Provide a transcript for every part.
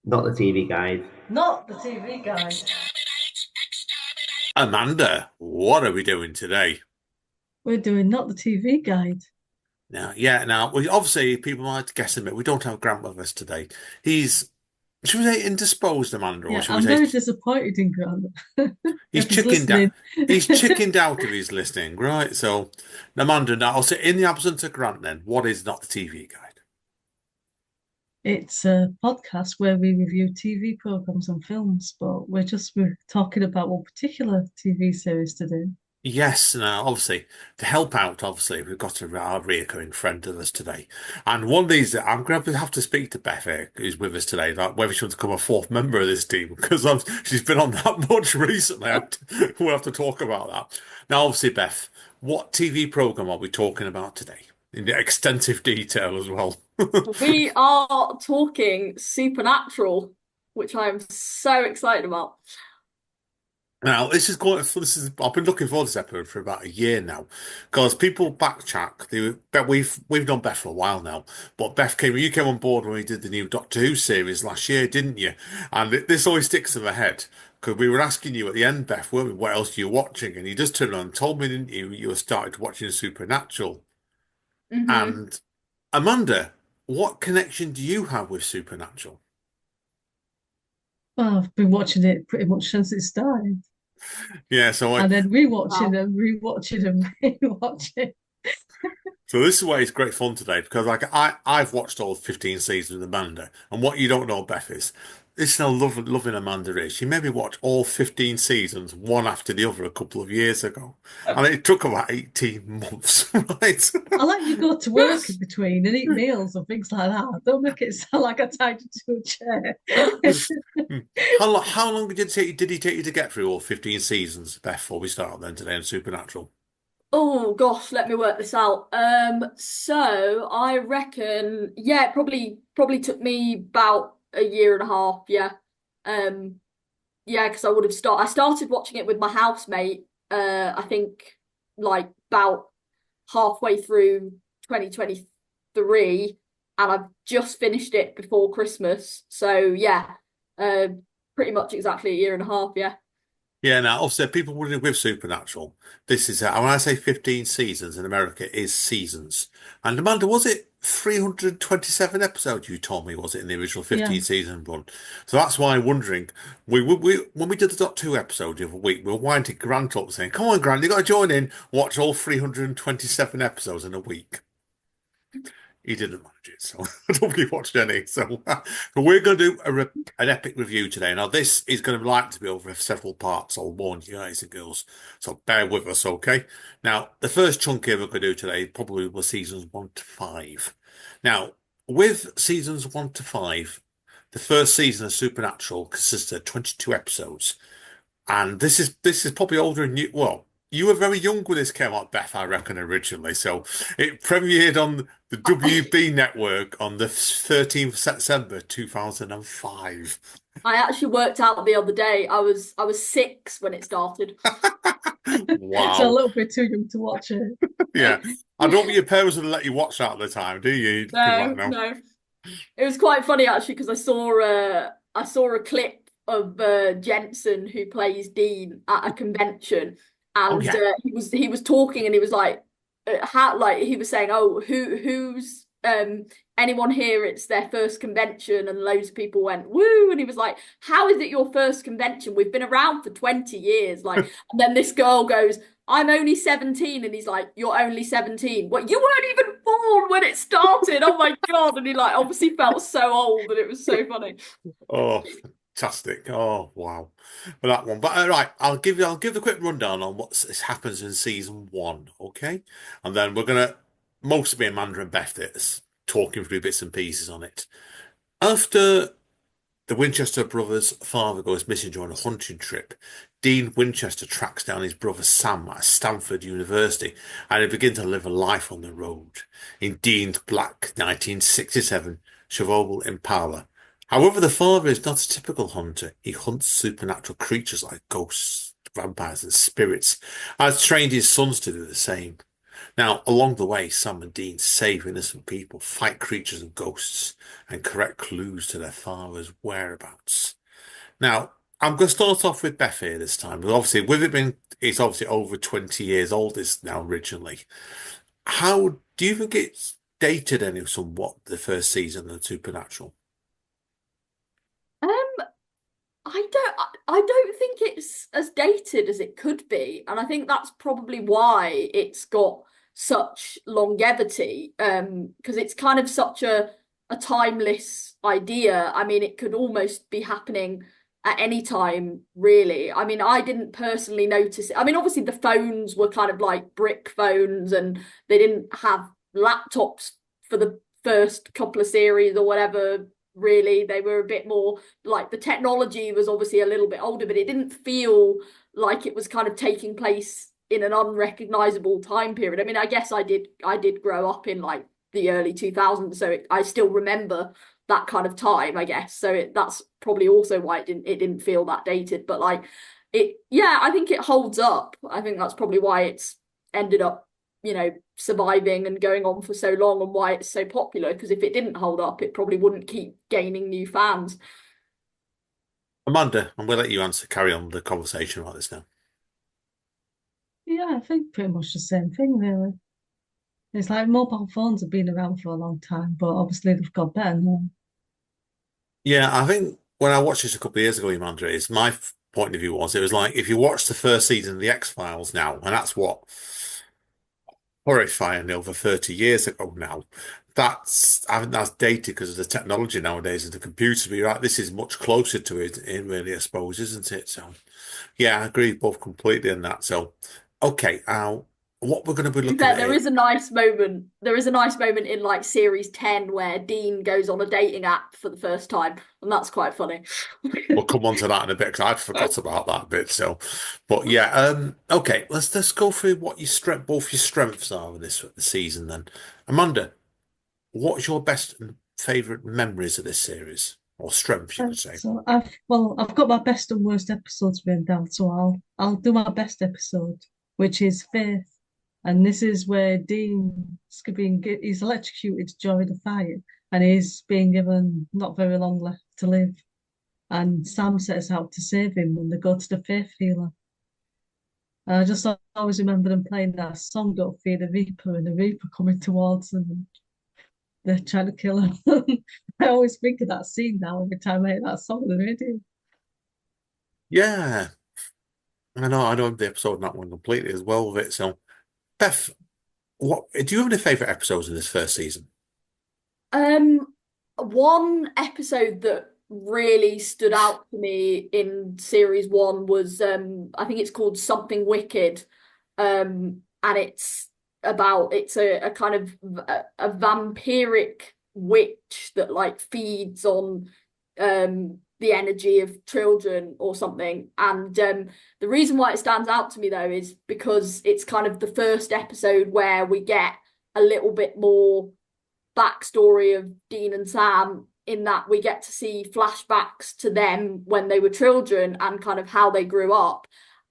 Not the TV guide. Not the TV guide. Amanda, what are we doing today? We're doing not the TV guide. Now, we obviously people might guess a bit. We don't have Grant with us today. He's, should we say, indisposed, Amanda, or Yeah, should we I'm say very disappointed in Grant he's if he's chickened out? listening. He's chickened out of his listening, right? So, Amanda, now I'll say, in the absence of Grant, then, what is not the TV guide? It's a podcast where we review TV programs and films, but we're talking about one particular TV series today. Yes, now obviously to help out, obviously we've got our reoccurring friend with us today, and one of these I'm going to have to speak to Beth here, who's with us today, that whether she wants to become a fourth member of this team because she's been on that much recently. We'll have to talk about that. Now, obviously, Beth, what TV program are we talking about today in extensive detail as well? We are talking Supernatural, which I'm so excited about. Now, I've been looking forward to this episode for about a year now, because people backtrack. We've known Beth for a while now, but you came on board when we did the new Doctor Who series last year, didn't you? And this always sticks in my head because we were asking you at the end, Beth, weren't we, what else are you watching? And you just turned around and told me, didn't you, you started watching Supernatural. Hmm. And Amanda, what connection do you have with Supernatural? Well, I've been watching it pretty much since it started, Yeah, so I and then rewatching Wow. and rewatching and rewatching. So this is why it's great fun today because I've watched all 15 seasons of Amanda, and what you don't know, Beth, is this is how loving Amanda is. She made me watch all 15 seasons one after the other a couple of years ago, and it took about 18 months, right? I let you go to work in between and eat meals and things like that. Don't make it sound like I tied you to a chair. How long did he take you to get through all 15 seasons, Beth, before we start then today on Supernatural? Oh gosh, let me work this out. So I reckon, yeah, it probably took me about a year and a half. Yeah. Yeah, because I started watching it with my housemate. I think like about halfway through 2023, and I've just finished it before Christmas. So yeah, uh, pretty much exactly a year and a half. Yeah. Yeah, now obviously people with Supernatural. This is when I say 15 seasons in America is seasons. And Amanda, was it 327 episodes you told me, was it in the original Yeah. 15 season run? So that's why I'm wondering. We when we did the Dot 2 episode the other week, we were winding Grant up saying, "Come on, Grant, you got to join in, watch all 327 episodes in a week." He didn't manage it, so I don't think he watched any. So, but we're going to do an epic review today. Now, this is going to like to be over several parts. I'll warn you guys and girls, so bear with us, okay? Now, the first chunk here we're going to do today probably was seasons 1 to 5. Now, with seasons 1 to 5, the first season of Supernatural consists of 22 episodes. And this is probably older than you. Well, you were very young when this came out, Beth, I reckon, originally. So it premiered on the WB network on the 13th of September 2005. I actually worked out the other day. I was 6 when it started. So a Wow. little bit too young to watch it. Yeah. I don't think your parents would let you watch that at the time, do you? People like No, no. no. It was quite funny actually because I saw a clip of Jensen who plays Dean at a convention, Oh and yeah. he was talking and he was like, how like he was saying, oh, who's anyone here? It's their first convention, and loads of people went woo, and he was like, how is it your first convention? We've been around for 20 years, like, and then this girl goes, I'm only 17. And he's like, you're only 17. What, you weren't even born when it started. Oh my God. And he like obviously felt so old, and it was so funny. Oh, fantastic. Oh, wow. For that one. But right, I'll give a quick rundown on happens in season 1, okay? And then we're gonna mostly be Amanda and Beth that's talking through bits and pieces on it. After the Winchester brothers' father goes missing during a hunting trip, Dean Winchester tracks down his brother Sam at Stanford University and they begin to live a life on the road in Dean's black 1967 Chevrolet Impala. However, the father is not a typical hunter. He hunts supernatural creatures like ghosts, vampires, and spirits, and has trained his sons to do the same. Now, along the way, Sam and Dean save innocent people, fight creatures and ghosts, and correct clues to their father's whereabouts. Now, I'm going to start off with Beth here this time. Obviously, with it being, it's obviously over 20 years old this now originally. How do you think it's dated any somewhat the first season of Supernatural? Um, I don't think it's as dated as it could be, and I think that's probably why it's got such longevity. Because it's kind of such a timeless idea. I mean, it could almost be happening at any time, really. I mean, I didn't personally notice it. I mean, obviously the phones were kind of like brick phones, and they didn't have laptops for the first couple of series or whatever. Really, they were a bit more like the technology was obviously a little bit older, but it didn't feel like it was kind of taking place in an unrecognizable time period. I mean, I guess I did grow up in like the early 2000s, so I still remember that kind of time, I guess. So that's probably also why it didn't feel that dated. But like yeah, I think it holds up. I think that's probably why it's ended up, surviving and going on for so long, and why it's so popular. Because if it didn't hold up, it probably wouldn't keep gaining new fans. Amanda, I'm going to let you carry on the conversation about this now. Yeah, I think pretty much the same thing, really. It's like mobile phones have been around for a long time, but obviously they've got better now. Yeah, I think when I watched this a couple of years ago, Amanda, is my point of view was it was like if you watch the first season of The X-Files now, and that's what horrifying over 30 years ago now. I think that's dated because of the technology nowadays and the computer. But you're right, this is much closer to it, really, I suppose, isn't it? So, yeah, I agree both completely on that. So, okay, what we're going to be In looking fact, at there here. is a nice moment. There is a nice moment in like series 10 where Dean goes on a dating app for the first time, and that's quite funny. We'll come on to that in a bit because I'd forgot about that bit. So, but yeah, okay, let's go through what your both your strengths are in this season then. Amanda, what's your best and favorite memories of this series, or strengths, you could say? So I've got my best and worst episodes written down, so I'll do my best episode, which is Faith. And this is where he's electrocuted during the fire, and he's being given not very long left to live. And Sam sets out to save him when they go to the faith healer. And I just always remember them playing that song, Don't Fear the Reaper, and the Reaper coming towards them, and they're trying to kill him. I always think of that scene now every time I hear that song on the radio. Yeah, I know the episode that one completely as well with it. So, Beth, what do you have any favorite episodes in this first season? Um, One episode that really stood out to me in series one was I think it's called Something Wicked. And it's a kind of a vampiric witch that like feeds on the energy of children or something. And the reason why it stands out to me though is because it's kind of the first episode where we get a little bit more backstory of Dean and Sam, in that we get to see flashbacks to them when they were children and kind of how they grew up.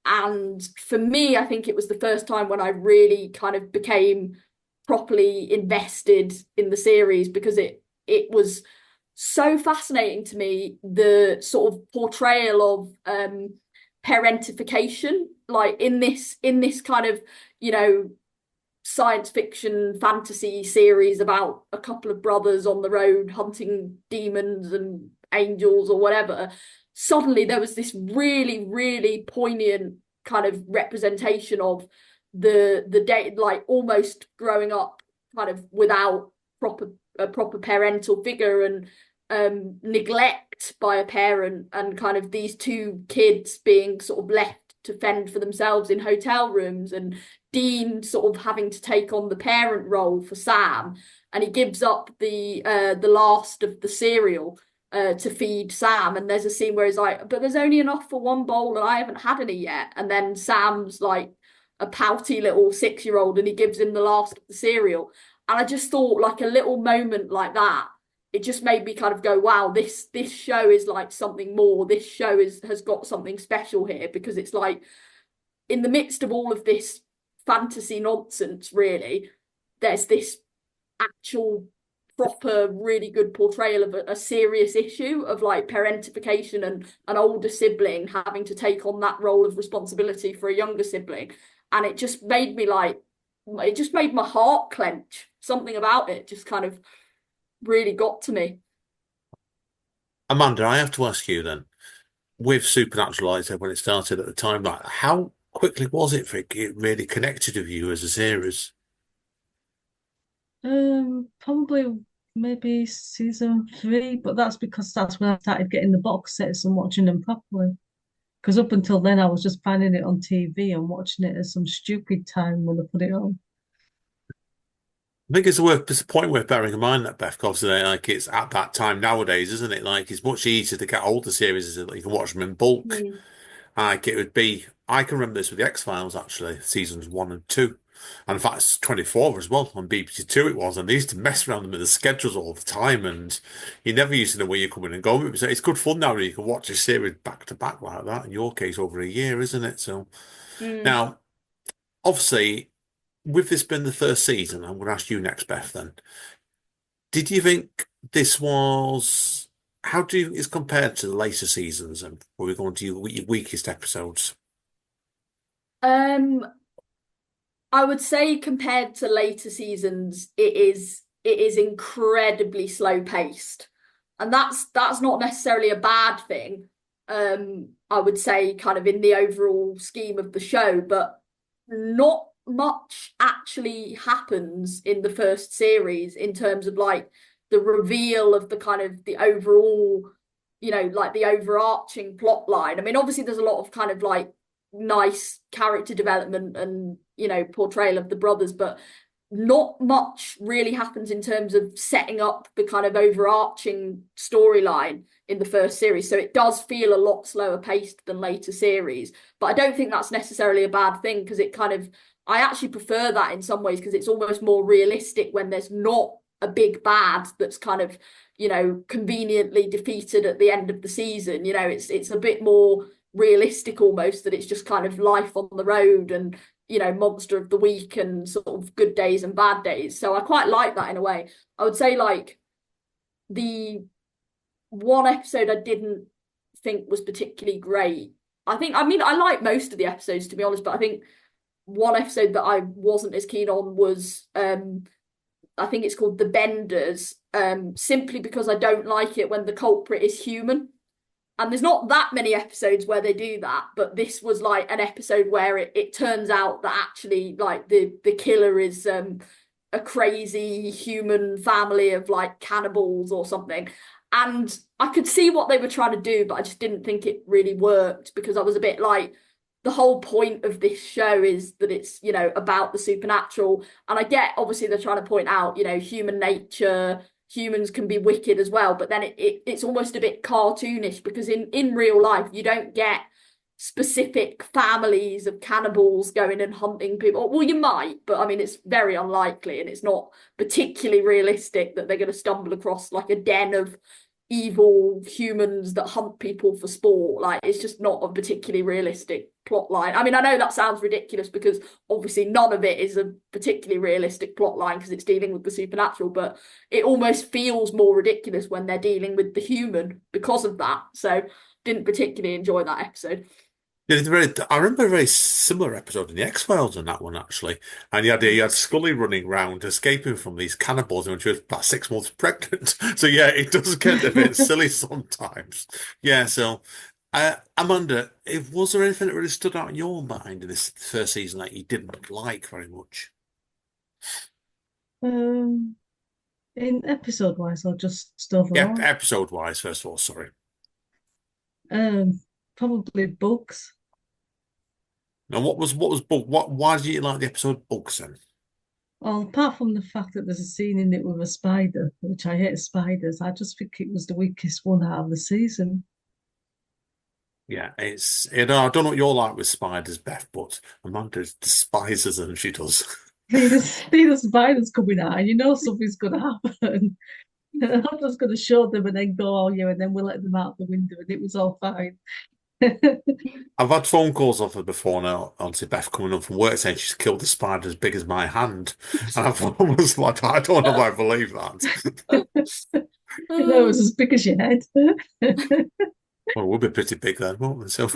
And for me, I think it was the first time when I really kind of became properly invested in the series, because it was so fascinating to me, the sort of portrayal of parentification, like in this kind of, you know, science fiction fantasy series about a couple of brothers on the road hunting demons and angels or whatever. Suddenly there was this really, really poignant kind of representation of the day, like almost growing up kind of without a proper parental figure, and neglect by a parent, and kind of these two kids being sort of left to fend for themselves in hotel rooms, and Dean sort of having to take on the parent role for Sam, and he gives up the last of the cereal to feed Sam. And there's a scene where he's like, "But there's only enough for one bowl, and I haven't had any yet." And then Sam's like a pouty little 6-year-old, and he gives him the last of the cereal. And I just thought, like, a little moment like that, it just made me kind of go, "Wow, this show is like something more. This show has got something special here," because it's like, in the midst of all of this fantasy nonsense, really. There's this actual proper really good portrayal of a serious issue of like parentification and an older sibling having to take on that role of responsibility for a younger sibling. And it just made me like, it just made my heart clench. Something about it just kind of really got to me. Amanda, I have to ask you then, with Supernatural, like I said, when it started at the time, like how quickly was it for it really connected with you as a series? Probably maybe season 3, but that's because that's when I started getting the box sets and watching them properly. Because up until then, I was just finding it on TV and watching it at some stupid time when they put it on. I think it's a point worth bearing in mind that Beth, because like it's at that time nowadays, isn't it? Like it's much easier to get older series that you can watch them in bulk. Mm. Like it would be, I can remember this with the X-Files actually, seasons 1 and 2. And in fact, it's 24 as well on BBC Two it was. And they used to mess around with the schedules all the time. And you never used to know where you're coming and going. So it's good fun now that you can watch a series back to back like that. In your case, over a year, isn't it? So Mm. now, obviously, with this being the first season, I'm going to ask you next, Beth, then. Did you think this was, how do you, is compared to the later seasons and where we're going to your weakest episodes? Um, I would say compared to later seasons, it is incredibly slow paced. And that's not necessarily a bad thing. I would say kind of in the overall scheme of the show, but not much actually happens in the first series in terms of like the reveal of the kind of the overall, like the overarching plot line. I mean, obviously there's a lot of kind of like nice character development and portrayal of the brothers, but not much really happens in terms of setting up the kind of overarching storyline in the first series. So it does feel a lot slower paced than later series, but I don't think that's necessarily a bad thing because it kind of, I actually prefer that in some ways because it's almost more realistic when there's not a big bad that's kind of conveniently defeated at the end of the season. It's a bit more realistic almost, that it's just kind of life on the road and monster of the week and sort of good days and bad days. So I quite like that in a way. I would say like the one episode I didn't think was particularly great. I mean I like most of the episodes to be honest, but I think one episode that I wasn't as keen on was I think it's called The Benders, simply because I don't like it when the culprit is human. And there's not that many episodes where they do that, but this was like an episode where it turns out that actually like the killer is a crazy human family of like cannibals or something. And I could see what they were trying to do, but I just didn't think it really worked because I was a bit like, the whole point of this show is that it's, about the supernatural. And I get, obviously, they're trying to point out, human nature, humans can be wicked as well, but then it's almost a bit cartoonish because in real life you don't get specific families of cannibals going and hunting people. Well, you might, but I mean it's very unlikely, and it's not particularly realistic that they're going to stumble across like a den of evil humans that hunt people for sport. Like it's just not a particularly realistic plot line. I mean, I know that sounds ridiculous because obviously none of it is a particularly realistic plot line because it's dealing with the supernatural, but it almost feels more ridiculous when they're dealing with the human because of that. So didn't particularly enjoy that episode. Yeah, I remember a very similar episode in the X-Files on that one actually. And you had Scully running around escaping from these cannibals when she was about 6 months pregnant. So yeah, it does get a bit silly sometimes. Yeah, so Amanda, was there anything that really stood out in your mind in this first season that you didn't like very much? Um, in episode wise or just Yeah, overall? episode wise, first of all, sorry. Probably books. And what was bug? Why did you like the episode Bugs then? Well, apart from the fact that there's a scene in it with a spider, which I hate spiders, I just think it was the weakest one out of the season. Yeah, I don't know what you're like with spiders, Beth, but Amanda despises them. She does. See the spiders coming out, and you know something's going to happen. And I'm just going to show them and then go, oh yeah, and then we'll let them out the window, and it was all fine. I've had phone calls off her before now, obviously Beth coming up from work saying she's killed a spider as big as my hand. And I've almost like, I don't know if I believe that. No, it was as big as your head. Well, it would be pretty big then, won't it? So,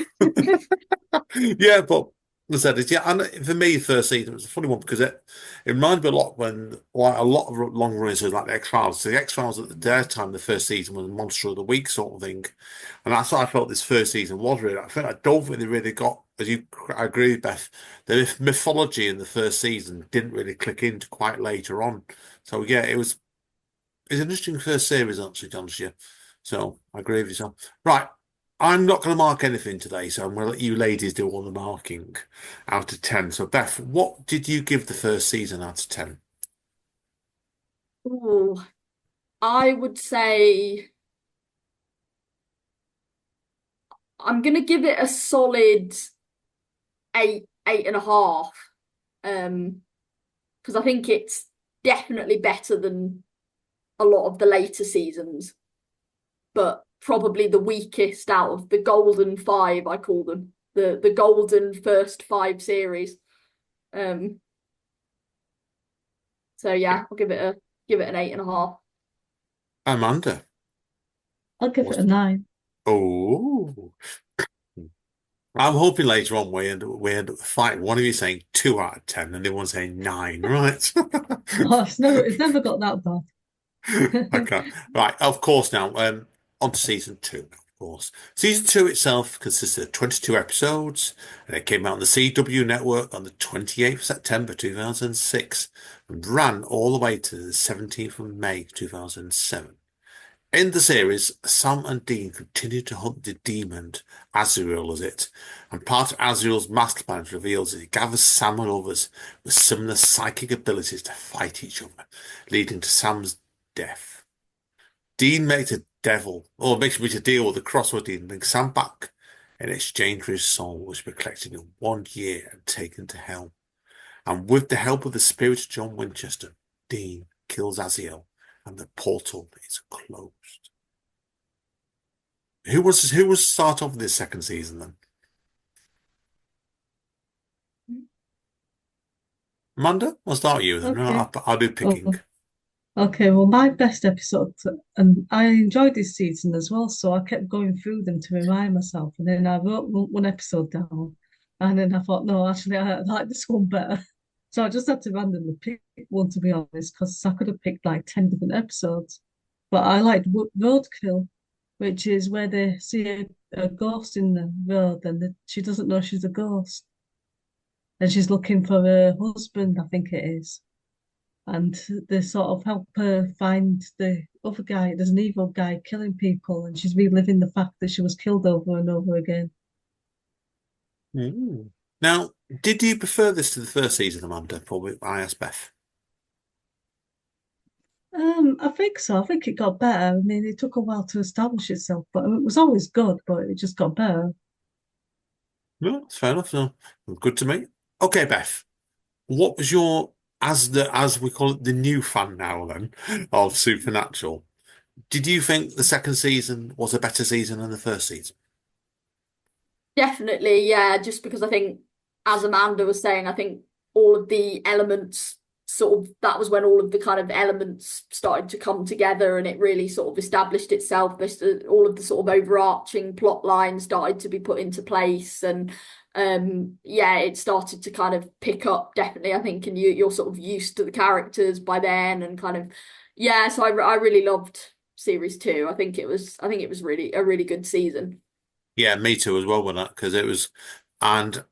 yeah, but as I said, yeah, and for me, first season was a funny one because it reminded me a lot when like a lot of long runners like the X-Files. So the X-Files at their time, the first season was a Monster of the Week sort of thing, and that's what I felt this first season was really. I don't think they really got, I agree with Beth, the mythology in the first season didn't really click into quite later on. So yeah, it's an interesting first series, actually, John. Yeah. So I agree with you. So right. I'm not going to mark anything today, so I'm going to let you ladies do all the marking out of 10. So, Beth, what did you give the first season out of 10? Ooh, I would say I'm gonna give it a solid 8.5. Because I think it's definitely better than a lot of the later seasons, but probably the weakest out of the golden five, I call them. The golden first five series. Um, so yeah, I'll give it an 8.5. Amanda. I'll give it a What's 9. Oh, I'm hoping later on we end up fighting. One of you saying 2 out of 10, and the other one saying 9, right? Oh, it's never got that bad. Okay, right. Of course, now on to season 2. Of course, season 2 itself consisted of 22 episodes, and it came out on the CW network on the 28th of September 2006, and ran all the way to the 17th of May 2007. In the series, Sam and Dean continue to hunt the demon, Azrael is it, and part of Azrael's master plan reveals that he gathers Sam and others with similar psychic abilities to fight each other, leading to Sam's death. Dean makes makes me to deal with the crossroad Dean and brings Sam back in exchange for his soul, which will be collected in 1 year and taken to hell. And with the help of the spirit of John Winchester, Dean kills Aziel, and the portal is closed. Who was start off this second season then? Amanda, I'll start with you then. Okay. I'll do picking. Oh, okay. Well, my best episode, and I enjoyed this season as well, so I kept going through them to remind myself. And then I wrote one episode down, and then I thought, no, actually, I like this one better. So I just had to randomly pick one, to be honest, because I could have picked like 10 different episodes. But I liked Roadkill, which is where they see a ghost in the road, and she doesn't know she's a ghost, and she's looking for her husband, I think it is. And they sort of help her find the other guy. There's an evil guy killing people, and she's reliving the fact that she was killed over and over again. Mm. Now, did you prefer this to the first season, Amanda? Probably I asked Beth. I think so. I think it got better. I mean, it took a while to establish itself, but it was always good, but it just got better. No, that's fair enough. No, good to me. Okay, Beth. What was your as we call it the new fan now then of Supernatural? Did you think the second season was a better season than the first season? Definitely, yeah, just because I think, as Amanda was saying, I think all of the elements sort of that was when all of the kind of elements started to come together and it really sort of established itself. All of the sort of overarching plot lines started to be put into place and yeah, it started to kind of pick up definitely, I think, and you're sort of used to the characters by then and kind of yeah, so I really loved series 2. I think it was really a really good season. Yeah, me too as well with that because and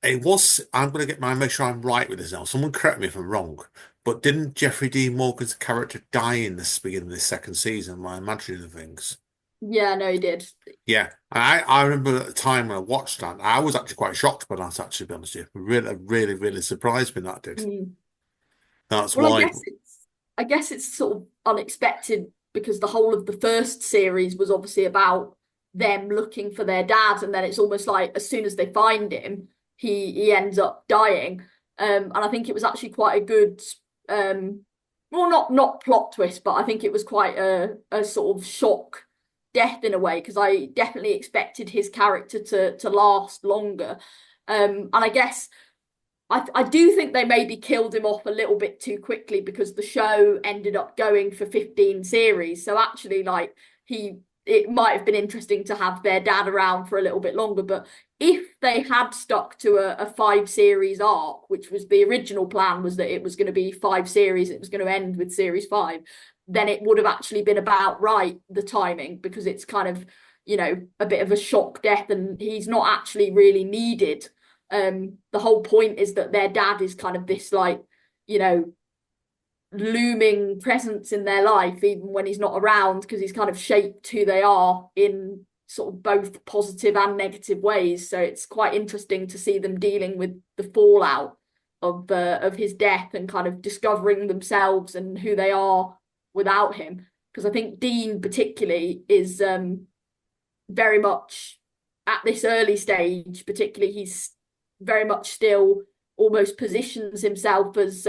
it was. I'm going to make sure I'm right with this now. Someone correct me if I'm wrong, but didn't Jeffrey D. Morgan's character die in this beginning of this second season? Am I imagining the things? Yeah, no, he did. Yeah, I remember at the time when I watched that, I was actually quite shocked by that. Actually, to be honest with you, really, really, really surprised me that did. Mm. That's Well, why. I guess it's sort of unexpected because the whole of the first series was obviously about them looking for their dad, and then it's almost like as soon as they find him, he ends up dying. And I think it was actually quite a good well not plot twist, but I think it was quite a sort of shock death in a way, because I definitely expected his character to last longer. And I guess I do think they maybe killed him off a little bit too quickly, because the show ended up going for 15 series. So actually, like, it might have been interesting to have their dad around for a little bit longer. But if they had stuck to a 5 series arc, which was the original plan, was that it was going to be 5 series, it was going to end with series 5, then it would have actually been about right, the timing, because it's kind of, you know, a bit of a shock death, and he's not actually really needed. The whole point is that their dad is kind of this, like, you know, looming presence in their life, even when he's not around, because he's kind of shaped who they are in sort of both positive and negative ways. So it's quite interesting to see them dealing with the fallout of his death, and kind of discovering themselves and who they are without him. Because I think Dean particularly is very much at this early stage, particularly, he's very much still almost positions himself as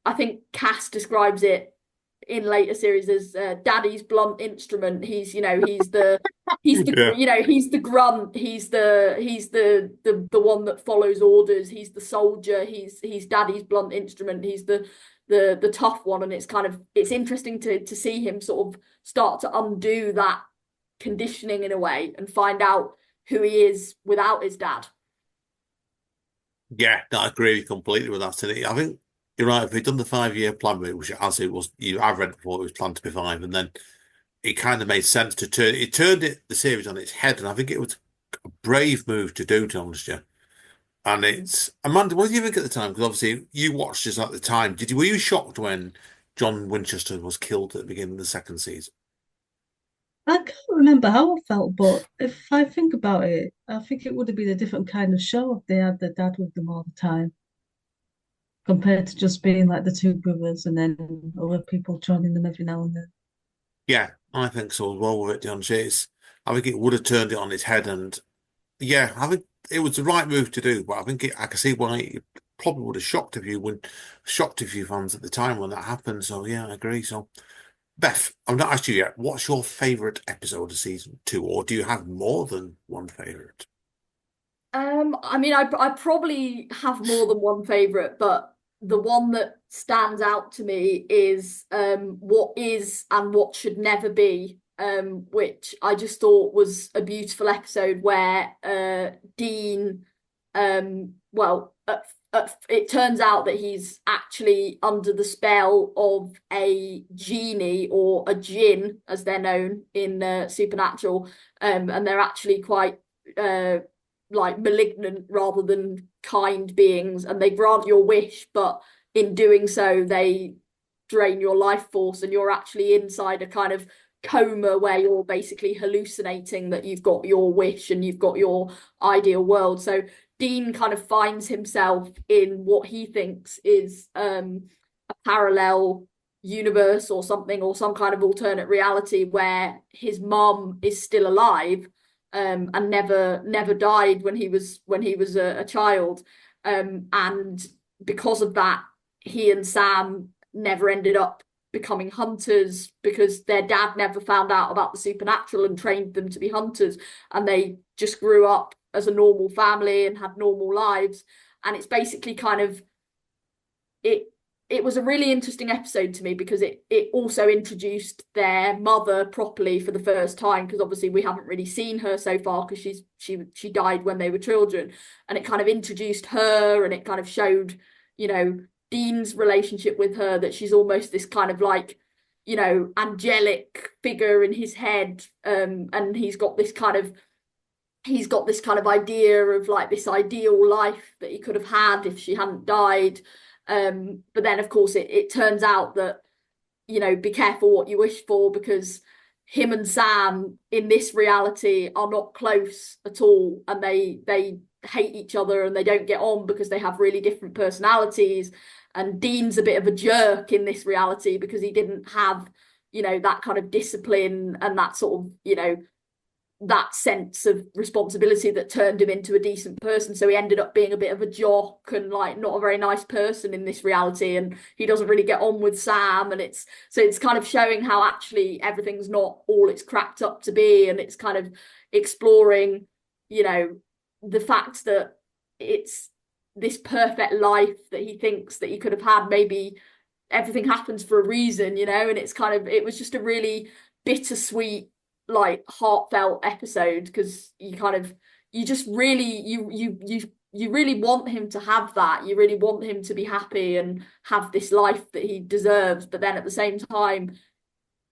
I think Cass describes it in later series as daddy's blunt instrument. He's, you know, he's the Yeah. you know, he's the grunt, he's the one that follows orders, he's the soldier, he's daddy's blunt instrument, he's the tough one. And it's kind of, it's interesting to see him sort of start to undo that conditioning in a way, and find out who he is without his dad. Yeah, no, I agree completely with that. And I think you're right. If they'd done the 5-year plan, which as it was, I've read before, it was planned to be 5, and then it kind of made sense to turn it. Turned the series on its head, and I think it was a brave move to do, to be honest with you. And it's Amanda, what did you think at the time? Because obviously you watched this at the time. Were you shocked when John Winchester was killed at the beginning of the second season? I can't remember how I felt, but if I think about it, I think it would have been a different kind of show if they had their dad with them all the time, compared to just being like the two brothers and then other people joining them every now and then. Yeah, I think so as well with it, John. I think it would have turned it on its head, and yeah, I think it was the right move to do. But I think I can see why it probably would have shocked a few fans at the time when that happened. So yeah, I agree. So Beth, I've not asked you yet. What's your favourite episode of season 2, or do you have more than one favourite? I mean, I probably have more than one favorite, but the one that stands out to me is what is and what should never be, which I just thought was a beautiful episode where Dean, well, it turns out that he's actually under the spell of a genie, or a jinn, as they're known in Supernatural, and they're actually quite like malignant rather than kind beings, and they grant your wish, but in doing so they drain your life force, and you're actually inside a kind of coma where you're basically hallucinating that you've got your wish and you've got your ideal world. So Dean kind of finds himself in what he thinks is a parallel universe or something, or some kind of alternate reality where his mum is still alive, and never died when he was a child, and because of that, he and Sam never ended up becoming hunters, because their dad never found out about the supernatural and trained them to be hunters, and they just grew up as a normal family and had normal lives. And it's basically kind of it was a really interesting episode to me, because it also introduced their mother properly for the first time, because obviously we haven't really seen her so far, because she died when they were children, and it kind of introduced her, and it kind of showed, you know, Dean's relationship with her, that she's almost this kind of like, you know, angelic figure in his head, and he's got this kind of idea of like this ideal life that he could have had if she hadn't died. But then of course it turns out that, you know, be careful what you wish for, because him and Sam in this reality are not close at all, and they hate each other and they don't get on because they have really different personalities. And Dean's a bit of a jerk in this reality, because he didn't have, you know, that kind of discipline and that sort of, you know, that sense of responsibility that turned him into a decent person. So he ended up being a bit of a jock and like not a very nice person in this reality, and he doesn't really get on with Sam, and it's kind of showing how actually everything's not all it's cracked up to be, and it's kind of exploring, you know, the fact that it's this perfect life that he thinks that he could have had. Maybe everything happens for a reason, you know, and it's kind of, it was just a really bittersweet, like heartfelt episode, because you kind of, you just really, you really want him to have that. You really want him to be happy and have this life that he deserves, but then at the same time,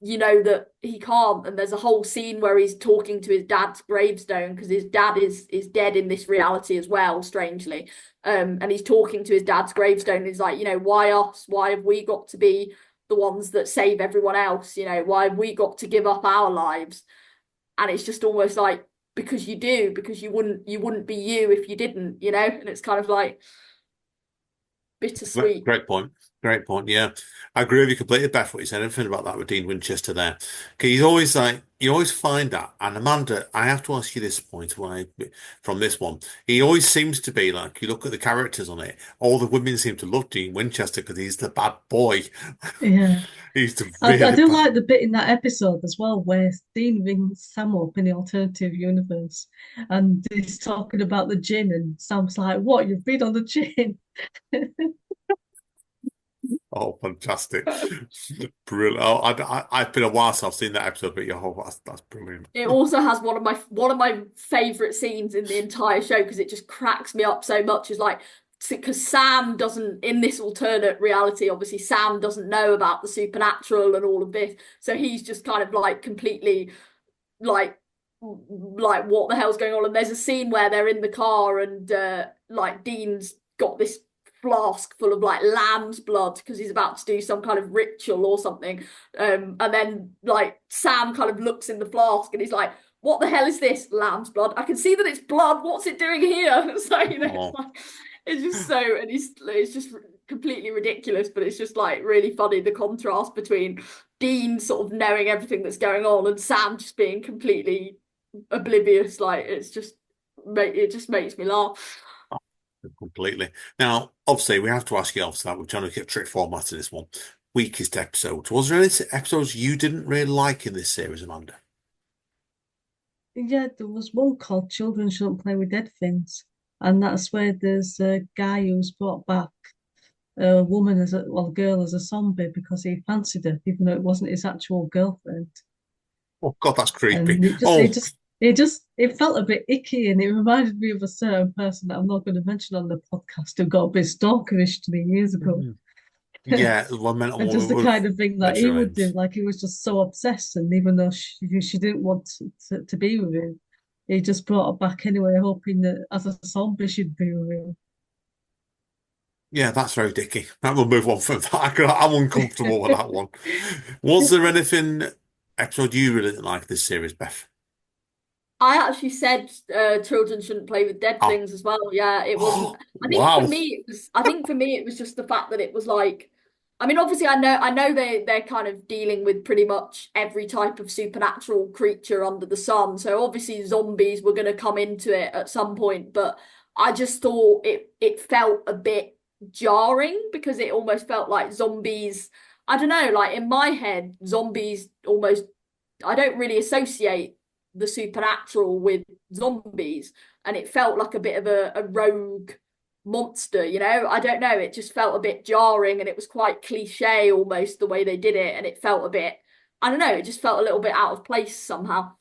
you know that he can't. And there's a whole scene where he's talking to his dad's gravestone, because his dad is dead in this reality as well, strangely. And he's talking to his dad's gravestone, and he's like, you know, why us? Why have we got to be the ones that save everyone else? You know, why have we got to give up our lives? And it's just almost like, because you do, because you wouldn't be you if you didn't, you know. And it's kind of like bittersweet. Great point. Great point. Yeah, I agree with you completely, Beth. What you said, everything about that with Dean Winchester there. Okay, he's always like, you always find that. And Amanda, I have to ask you this point from this one. He always seems to be like, you look at the characters on it, all the women seem to love Dean Winchester because he's the bad boy. Yeah. He's the I really do bad. like the bit in that episode as well where Dean rings Sam up in the alternative universe and he's talking about the gin, and Sam's like, what, you've been on the gin? Oh, fantastic. Brilliant. Oh, I've been a while since I've seen that episode, but yeah, oh, that's brilliant. It also has one of my favorite scenes in the entire show, because it just cracks me up so much. Is like, because Sam doesn't, in this alternate reality, obviously Sam doesn't know about the supernatural and all of this, so he's just kind of like completely like what the hell's going on. And there's a scene where they're in the car, and like Dean's got this flask full of like lamb's blood because he's about to do some kind of ritual or something, and then like Sam kind of looks in the flask and he's like, what the hell is this? Lamb's blood, I can see that it's blood, what's it doing here? So, you know, it's like, it's just so, and it's just completely ridiculous, but it's just like really funny, the contrast between Dean sort of knowing everything that's going on and Sam just being completely oblivious. Like, it just makes me laugh. Completely. Now, obviously, we have to ask you also that we're trying to get trick format in this one. Weakest episodes. Was there any episodes you didn't really like in this series, Amanda? Yeah, there was one called Children Shouldn't Play with Dead Things, and that's where there's a guy who's brought back a woman a girl as a zombie because he fancied her, even though it wasn't his actual girlfriend. Oh God, that's creepy. And Oh, it felt a bit icky, and it reminded me of a certain person that I'm not going to mention on the podcast who got a bit stalkerish to me years ago. yeah, one minute And just the we'll kind of thing that he mention would do, names. like he was just so obsessed, and even though she didn't want to be with him, he just brought her back anyway, hoping that as a zombie she'd be with Yeah, that's very dicky. That will move on from that. I'm uncomfortable with that one. Was there him. anything episode you really didn't like this series, Beth? I actually said children shouldn't play with dead Oh, things as well. Yeah, it wasn't. oh wow. I think for me it was just the fact that it was like, I mean, obviously I know they're kind of dealing with pretty much every type of supernatural creature under the sun. So obviously zombies were going to come into it at some point, but I just thought it felt a bit jarring, because it almost felt like zombies. I don't know, like in my head, zombies almost, I don't really associate the supernatural with zombies, and it felt like a bit of a rogue monster, you know. I don't know, it just felt a bit jarring, and it was quite cliche almost the way they did it, and it felt a bit, I don't know, it just felt a little bit out of place somehow.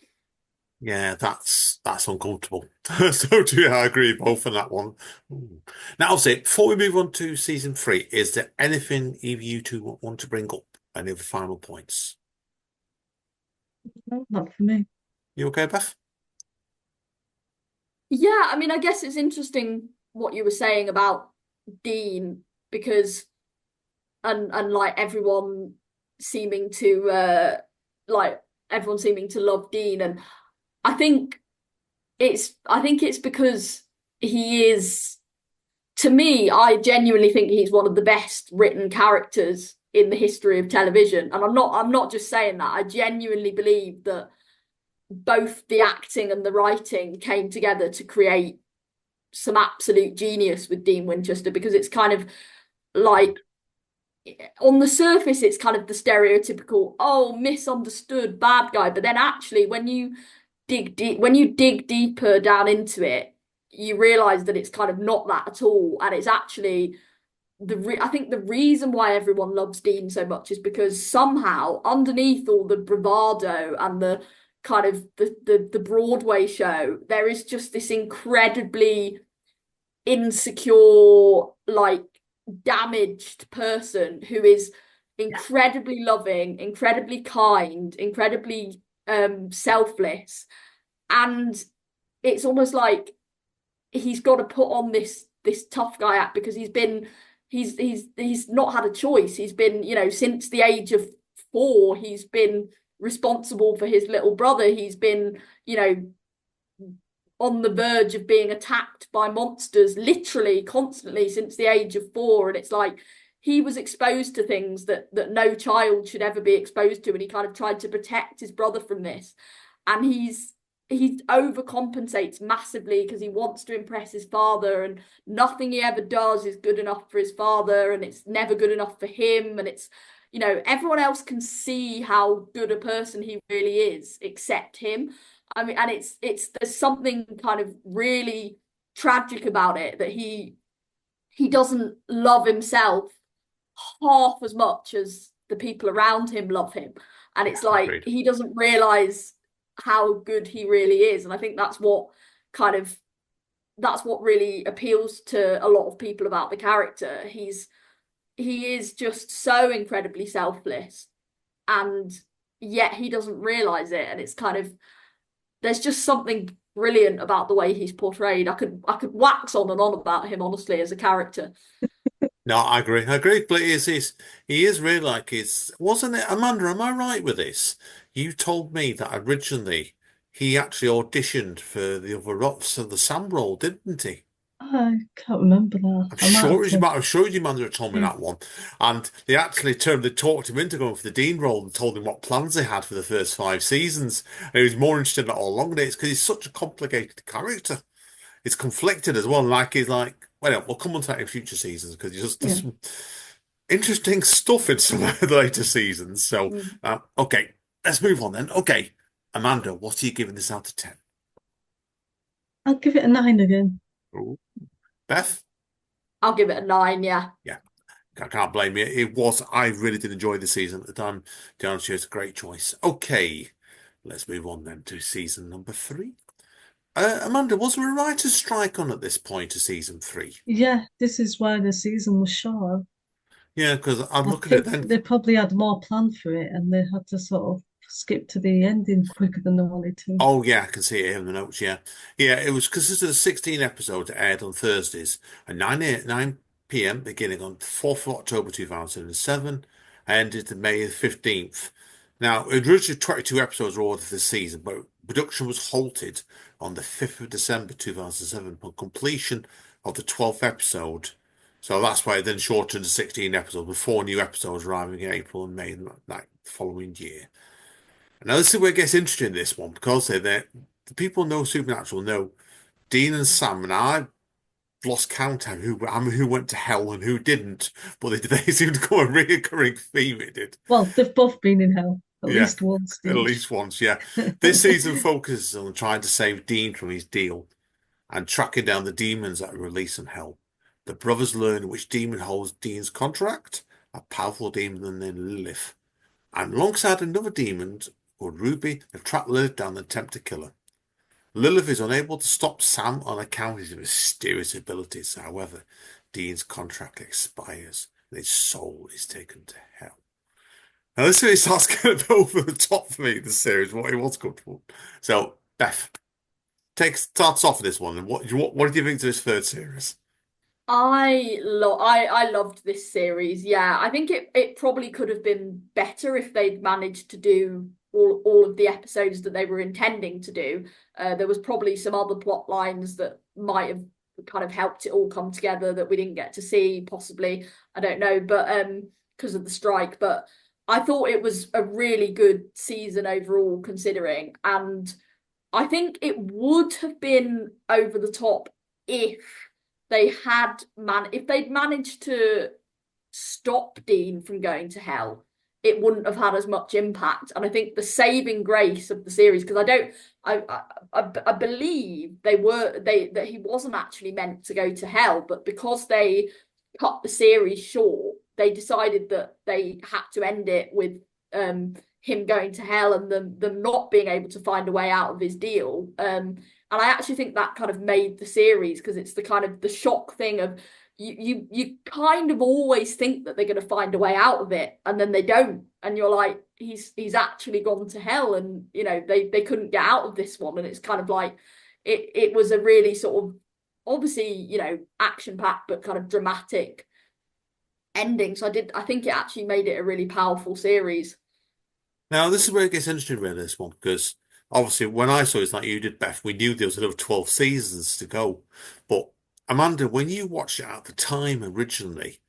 Yeah, that's uncomfortable. So yeah, I agree both on that one. Ooh. Now, obviously, before we move on to season 3, is there anything either you two want to bring up? Any of the final points? No, not for me. You okay, Beth? Yeah, I mean, I guess it's interesting what you were saying about Dean, because and like like everyone seeming to love Dean, and I think I think it's because he is, to me, I genuinely think he's one of the best written characters in the history of television. And I'm not just saying that. I genuinely believe that both the acting and the writing came together to create some absolute genius with Dean Winchester, because it's kind of like, on the surface it's kind of the stereotypical, oh, misunderstood bad guy, but then actually when you dig deeper down into it, you realize that it's kind of not that at all, and it's actually I think the reason why everyone loves Dean so much is because somehow underneath all the bravado and the kind of the Broadway show, there is just this incredibly insecure, like damaged person who is incredibly loving, incredibly kind, incredibly selfless, and it's almost like he's got to put on this tough guy act because he's not had a choice. He's been, you know, since the age of 4, he's been responsible for his little brother. He's been, you know, on the verge of being attacked by monsters literally constantly since the age of 4. And it's like he was exposed to things that no child should ever be exposed to, and he kind of tried to protect his brother from this. And he overcompensates massively because he wants to impress his father, and nothing he ever does is good enough for his father, and it's never good enough for him. And it's, you know, everyone else can see how good a person he really is except him. I mean, and it's there's something kind of really tragic about it, that he doesn't love himself half as much as the people around him love him. And it's like, Agreed. he doesn't realize how good he really is. And I think that's what really appeals to a lot of people about the character. He is just so incredibly selfless, and yet he doesn't realize it. And it's kind of, there's just something brilliant about the way he's portrayed. I could wax on and on about him, honestly, as a character. No, I agree. I agree. But he is really like wasn't it, Amanda? Am I right with this? You told me that originally he actually auditioned for the other roles of the Sam role, didn't he? I can't remember that. I might have to. I'm sure you might have told me Yeah. that one. And they talked him into going for the Dean role and told him what plans they had for the first 5 seasons. And he was more interested in it all along. And it's because he's such a complicated character. It's conflicted as well. Like he's like, well, we'll come on to that in future seasons because he just does Yeah. some interesting stuff in some of the later seasons. So, Mm. okay, let's move on then. Okay, Amanda, what are you giving this out of 10? I'll give it a 9 again. Ooh. Beth? I'll give it a 9, yeah. Yeah, I can't blame you. I really did enjoy the season at the time. Down it's a great choice. Okay, let's move on then to season number 3. Amanda, was there a writer's strike on at this point of season 3? Yeah, this is why the season was short. Yeah, because I'm I looking at it think then. they probably had more planned for it, and they had to sort of skip to the ending quicker than they wanted to. Oh yeah, I can see it here in the notes. Yeah, yeah. It was consisted of 16 episodes that aired on Thursdays at 9 p.m. beginning on 4th of October 2007, ended May 15th. Now, originally 22 episodes were ordered this season, but production was halted on the 5th of December 2007 upon completion of the 12th episode. So that's why it then shortened to 16 episodes, with 4 new episodes arriving in April and May that following year. Now, this is where it gets interesting, this one, because the people know Supernatural know Dean and Sam, and I've lost count of who went to hell and who didn't, but they seem to become a recurring theme, it did. Well, they've both been in hell at Yeah, least once, at Dean. least once, yeah. This season focuses on trying to save Dean from his deal and tracking down the demons that are released in hell. The brothers learn which demon holds Dean's contract, a powerful demon named Lilith, and alongside another demon called Ruby, they've tracked Lilith down and attempt to kill her. Lilith is unable to stop Sam on account of his mysterious abilities. However, Dean's contract expires and his soul is taken to hell. Now, this really starts getting over the top for me, the series, what it was good for. So, Beth, starts off with this one. And what do you think to this third series? I loved this series. Yeah, I think it probably could have been better if they'd managed to do all of the episodes that they were intending to do. There was probably some other plot lines that might have kind of helped it all come together that we didn't get to see, possibly. I don't know, but because of the strike. But I thought it was a really good season overall, considering, and I think it would have been over the top if if they'd managed to stop Dean from going to hell, it wouldn't have had as much impact. And I think the saving grace of the series, because I believe that he wasn't actually meant to go to hell, but because they cut the series short, they decided that they had to end it with him going to hell and them not being able to find a way out of his deal. And I actually think that kind of made the series, because it's the kind of the shock thing of you kind of always think that they're going to find a way out of it, and then they don't, and you're like, he's actually gone to hell, and you know they couldn't get out of this one, and it's kind of like it was a really sort of, obviously, you know, action packed but kind of dramatic ending. So I think it actually made it a really powerful series. Now, this is where it gets interesting, really, this one, because obviously when I saw it like you did, Beth, we knew there was another 12 seasons to go. But Amanda, when you watched it at the time originally,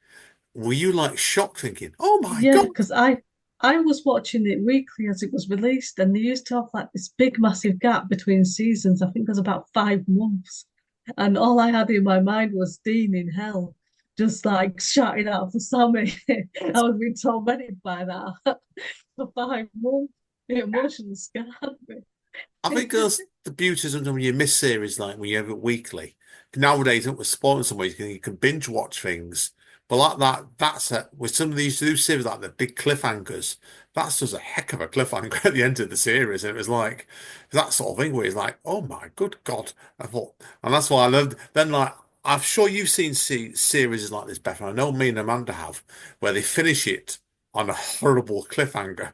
were you like shocked thinking, oh my Yeah, God? because I was watching it weekly as it was released, and they used to have like this big massive gap between seasons. I think there's about 5 months. And all I had in my mind was Dean in hell, just like shouting out for Sammy. I was being tormented by that for 5 months. The emotion scarred I me. think that's the beauty of when you miss series like when you have it weekly. Nowadays, with sport in some ways, you can binge watch things. But like that's with some of these new series like the big cliffhangers, that's just a heck of a cliffhanger at the end of the series. And it was like that sort of thing where it's like, oh my good God. I thought, and that's why I loved then like I'm sure you've seen series like this, Beth, and I know me and Amanda have, where they finish it on a horrible cliffhanger.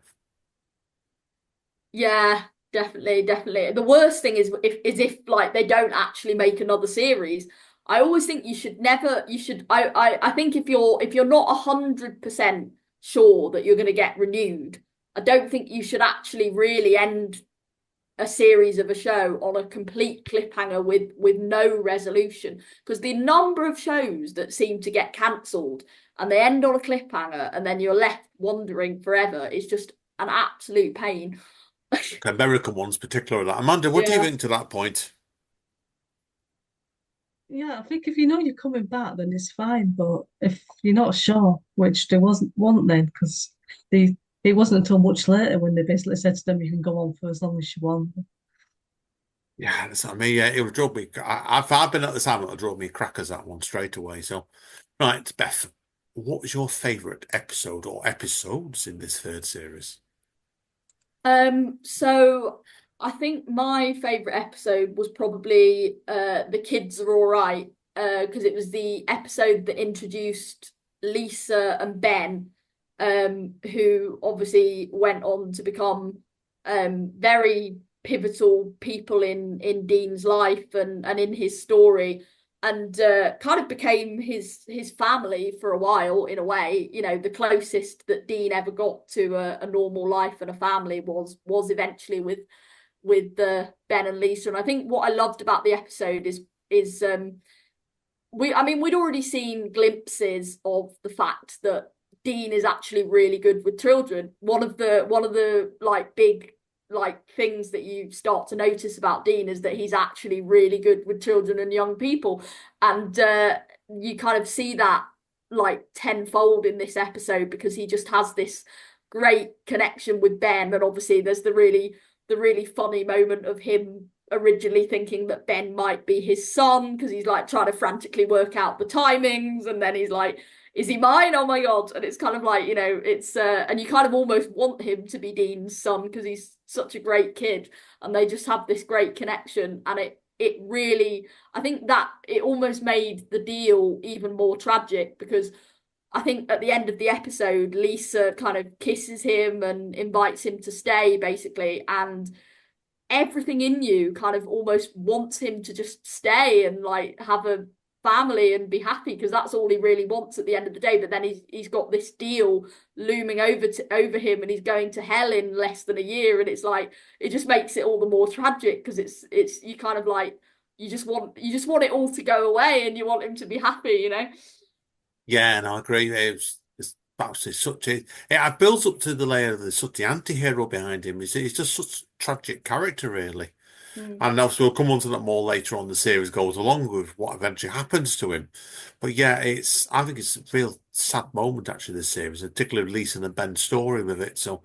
Yeah, definitely, definitely. The worst thing is if like they don't actually make another series. I always think you should never you should I think if you're not 100% sure that you're going to get renewed, I don't think you should actually really end a series of a show on a complete cliffhanger with no resolution, because the number of shows that seem to get cancelled and they end on a cliffhanger and then you're left wondering forever is just an absolute pain. American ones, particularly that. Amanda, what do you Yeah. think to that point? Yeah, I think if you know you're coming back, then it's fine. But if you're not sure, which there wasn't then, because they it wasn't until much later when they basically said to them, you can go on for as long as you want. Yeah, that's what I mean. Yeah, it would drove me. If I'd been at the time, it would drove me crackers that one straight away. So, right, Beth, what was your favourite episode or episodes in this third series? So I think my favorite episode was probably The Kids Are All Right, because it was the episode that introduced Lisa and Ben, who obviously went on to become very pivotal people in Dean's life and in his story, and kind of became his family for a while, in a way. You know, the closest that Dean ever got to a normal life and a family was eventually with Ben and Lisa. And I think what I loved about the episode is we'd already seen glimpses of the fact that Dean is actually really good with children. One of the like big like things that you start to notice about Dean is that he's actually really good with children and young people, and you kind of see that like tenfold in this episode, because he just has this great connection with Ben. And obviously there's the really funny moment of him originally thinking that Ben might be his son, because he's like trying to frantically work out the timings, and then he's like, is he mine? Oh my God. And it's kind of like, you know, it's and you kind of almost want him to be Dean's son because he's such a great kid, and they just have this great connection. And it really, I think that it almost made the deal even more tragic, because I think at the end of the episode, Lisa kind of kisses him and invites him to stay, basically, and everything in you kind of almost wants him to just stay and like have a family and be happy, because that's all he really wants at the end of the day. But then he's got this deal looming over him, and he's going to hell in less than a year, and it's like it just makes it all the more tragic, because it's you kind of like you just want it all to go away, and you want him to be happy, you know. Yeah, and I agree. Perhaps it's such a it builds up to the layer of the such the anti-hero behind him. He's just such a tragic character, really. Mm. And obviously we'll come on to that more later on the series goes along with what eventually happens to him. But yeah, I think it's a real sad moment actually this series, particularly Lisa and Ben's story with it. So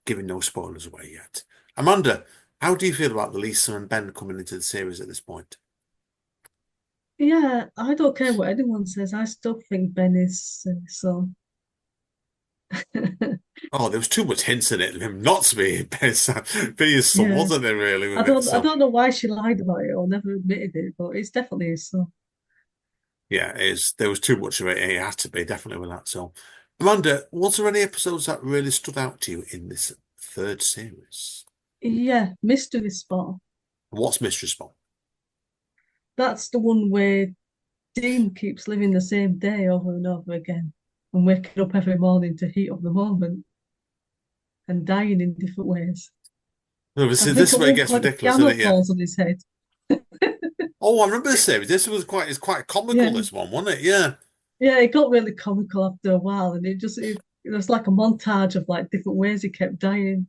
giving no spoilers away yet. Amanda, how do you feel about the Lisa and Ben coming into the series at this point? Yeah, I don't care what anyone says. I still think Ben is so. Oh, there was too much hints in it of him not to be his son, Yeah, wasn't there, really, I with it? don't I So don't know why she lied about it or never admitted it, but it's definitely his son. yeah, there was too much of it. It had to be, definitely with that. So Amanda, was there any episodes that really stood out to you in this third series? Yeah, Mystery Spot. What's Mystery Spot? That's the one where Dean keeps living the same day over and over again and waking up every morning to heat up the moment and dying in different ways. No, I this think is at where it one gets point a ridiculous, isn't piano it? Yeah. falls on his head. Oh, I remember this series. It's quite comical, Yeah, this one, wasn't it? Yeah. yeah, it got really comical after a while, and it was like a montage of like different ways he kept dying.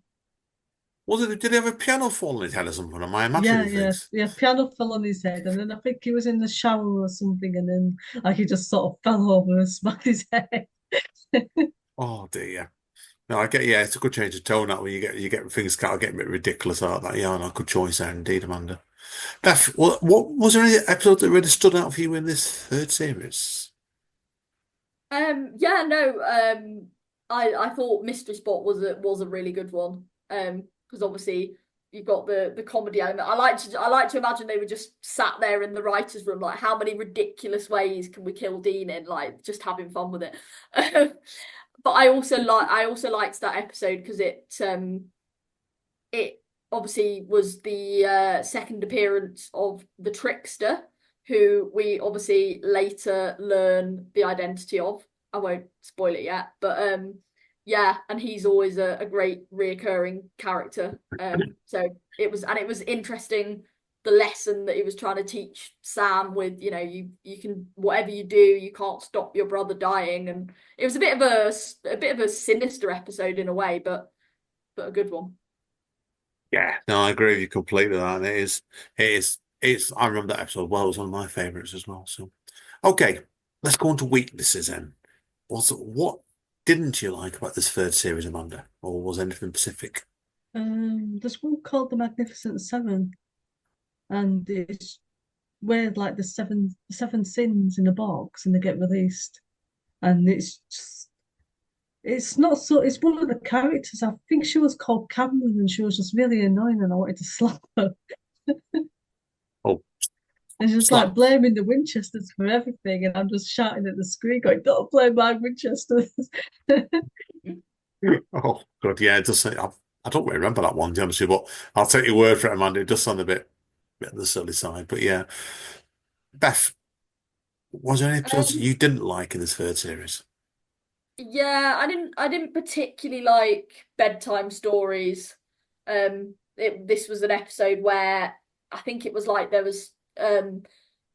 Did he have a piano fall on his head or something? Am I Yeah, imagining yeah, things? yeah. Piano fell on his head, and then I think he was in the shower or something, and then like he just sort of fell over and smacked his head. Oh dear. No, I get, yeah, it's a good change of tone that when you get things kind of get a bit ridiculous like that. Yeah, no, good choice there indeed, Amanda. Beth, what was there any episode that really stood out for you in this third series? Yeah, no, I thought Mystery Spot was a really good one. Because obviously you've got the comedy element. I like to imagine they were just sat there in the writers' room, like how many ridiculous ways can we kill Dean in, like just having fun with it. But I also liked that episode because it obviously was the second appearance of the trickster, who we obviously later learn the identity of. I won't spoil it yet, but yeah, and he's always a great reoccurring character. So it was interesting the lesson that he was trying to teach Sam with, you know, you can whatever you do, you can't stop your brother dying, and it was a bit of a sinister episode in a way, but a good one. Yeah, no, I agree with you completely. That it's. I remember that episode well. It was one of my favorites as well. So, okay, let's go on to weaknesses then. What didn't you like about this third series, Amanda, or was anything specific? There's one called The Magnificent Seven, and it's where like the seven sins in a box and they get released. And it's not so it's one of the characters. I think she was called Cameron and she was just really annoying and I wanted to slap her. Oh, And she's like slap. blaming the Winchesters for everything, and I'm just shouting at the screen, going, "Don't blame my Winchesters." Oh, God, yeah, it does say. I don't really remember that one, to be honest with you, but I'll take your word for it, Amanda. It does sound bit on the silly side, but yeah. Beth, was there any episodes Um, you didn't like in this third series? yeah, I didn't particularly like bedtime stories. This was an episode where I think it was like there was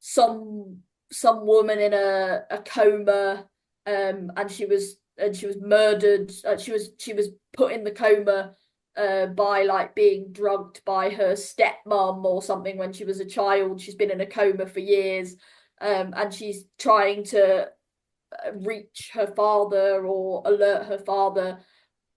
some some woman in a coma, and she was murdered. She was put in the coma by like being drugged by her stepmom or something when she was a child. She's been in a coma for years, and she's trying to reach her father or alert her father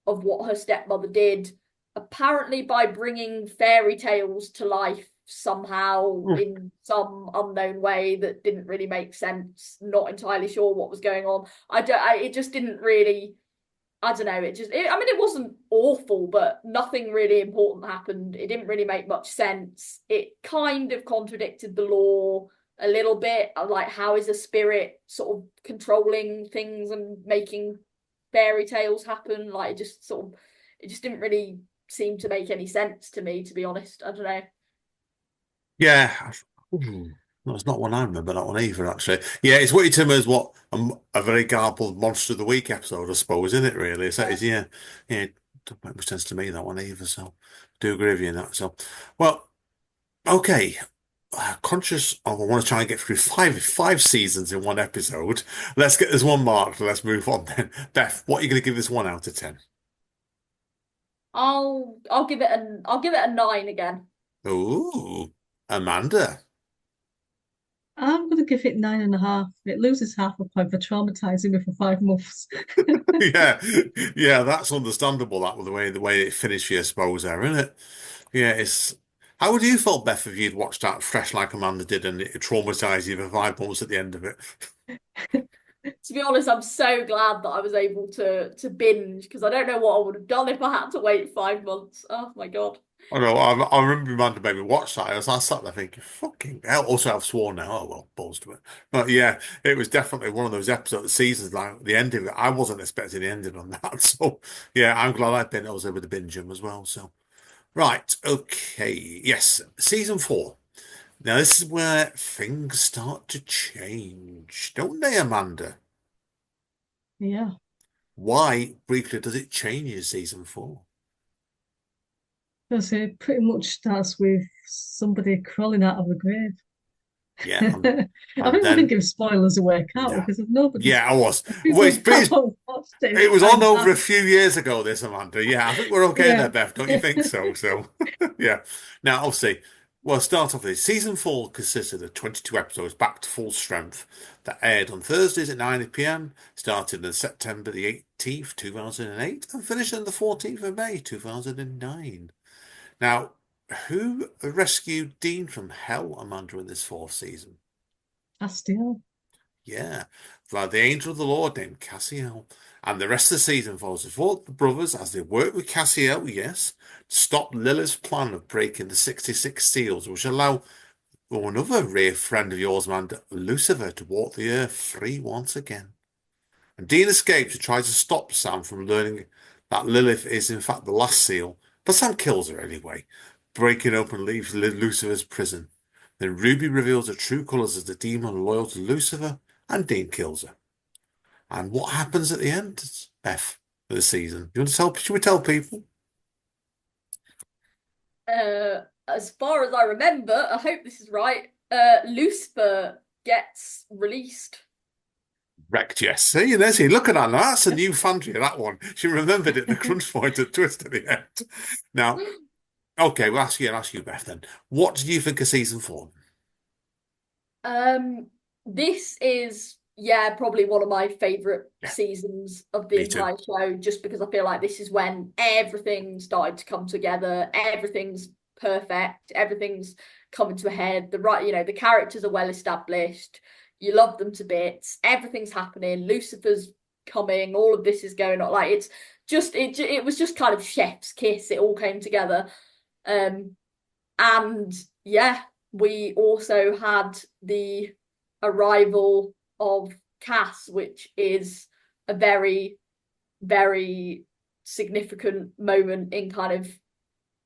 of what her stepmother did, apparently by bringing fairy tales to life somehow Hmm. in some unknown way that didn't really make sense. Not entirely sure what was going on. It just didn't really. I don't know. I mean, it wasn't awful, but nothing really important happened. It didn't really make much sense. It kind of contradicted the law a little bit. Like, how is a spirit sort of controlling things and making fairy tales happen? Like, it just didn't really seem to make any sense to me, to be honest. I don't know. Yeah. Ooh, that's not one I remember, that one either, actually. Yeah, it's what you term as what a very garbled Monster of the Week episode, I suppose, isn't it, really? So Yeah. it's, yeah, yeah, it doesn't make much sense to me, that one either. So I do agree with you in that. So, well, okay. conscious of I want to try and get through five seasons in one episode. Let's get this one marked. Let's move on then. Beth, what are you going to give this one out of 10? I'll give it a 9 again. Ooh, Amanda. I'm going to give it 9.5. It loses half a point for traumatizing me for 5 months. Yeah, yeah, that's understandable. That with the way it finished for you, I suppose, there, isn't it? Yeah, it's. How would you feel, Beth, if you'd watched that fresh like Amanda did and it traumatized you for 5 months at the end of it? To be honest, I'm so glad that I was able to binge because I don't know what I would have done if I had to wait 5 months. Oh my God. I know. I remember Amanda made me watch that. I sat there thinking, "Fucking hell!" Also, I've sworn now. Oh well, balls to it. But yeah, it was definitely one of those episodes, seasons like the ending. I wasn't expecting the ending on that. So yeah, I'm glad I was able to binge them as well. So right, okay, yes, season 4. Now this is where things start to change, don't they, Amanda? Yeah, Why briefly does it change in season 4? because it pretty much starts with somebody crawling out of a grave. Yeah, I and think we can then give spoilers away, can't we? yeah, Because if nobody's, yeah, I was. if Well, people haven't watched it, it was on I'm over a out. few years ago, this, Amanda. Yeah, I think we're okay there, Yeah. Beth. Don't you think so? So, yeah. Now, obviously, well, start off with season 4 consisted of 22 episodes back to full strength that aired on Thursdays at 9 p.m., started on September the 18th, 2008, and finished on the 14th of May, 2009. Now, who rescued Dean from hell, Amanda, in this 4th season? Castiel. Yeah, like the angel of the Lord named Cassiel. And the rest of the season follows the brothers as they work with Cassiel, yes, to stop Lilith's plan of breaking the 66 seals, which allow another rare friend of yours, man, Lucifer, to walk the earth free once again. And Dean escapes and tries to stop Sam from learning that Lilith is in fact the last seal, but Sam kills her anyway, breaking open Lucifer's prison. Then Ruby reveals her true colours as the demon loyal to Lucifer, and Dean kills her. And what happens at the end, Beth, of the season? You want to tell? Should we tell people? As far as I remember, I hope this is right. Lucifer gets released. Wrecked, yes. See, there's you. Look at that. Now. That's a new fantasy, that one. She remembered it, the crunch point and twist at the end. Now, okay, ask you, Beth, then. What did you think of season 4? This is probably one of my favorite Yeah, seasons of the me too. entire show, just because I feel like this is when everything started to come together. Everything's perfect. Everything's coming to a head. The characters are well established. You love them to bits. Everything's happening. Lucifer's coming. All of this is going on. Like it was just kind of chef's kiss. It all came together. And yeah, we also had the arrival of Cass, which is a very, very significant moment in kind of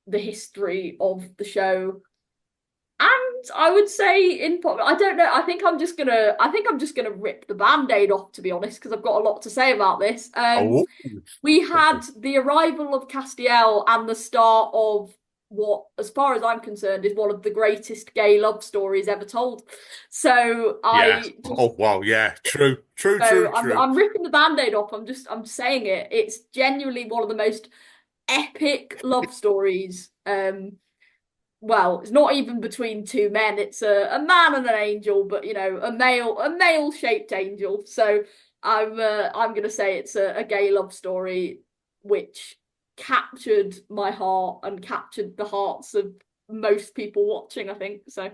the history of the show. And I would say I don't know. I think I'm just gonna rip the band-aid off, to be honest, because I've got a lot to say about this. Oh, We had the arrival of Castiel and the start of what, as far as I'm concerned, is one of the greatest gay love stories ever told. So yeah. I just Oh, wow. Yeah. True. True. True. so True. I'm ripping the band-aid off. I'm saying it. It's genuinely one of the most epic love stories. Well, it's not even between two men. It's a man and an angel, but a male shaped angel. So I'm gonna say it's a gay love story which captured my heart and captured the hearts of most people watching, I think. So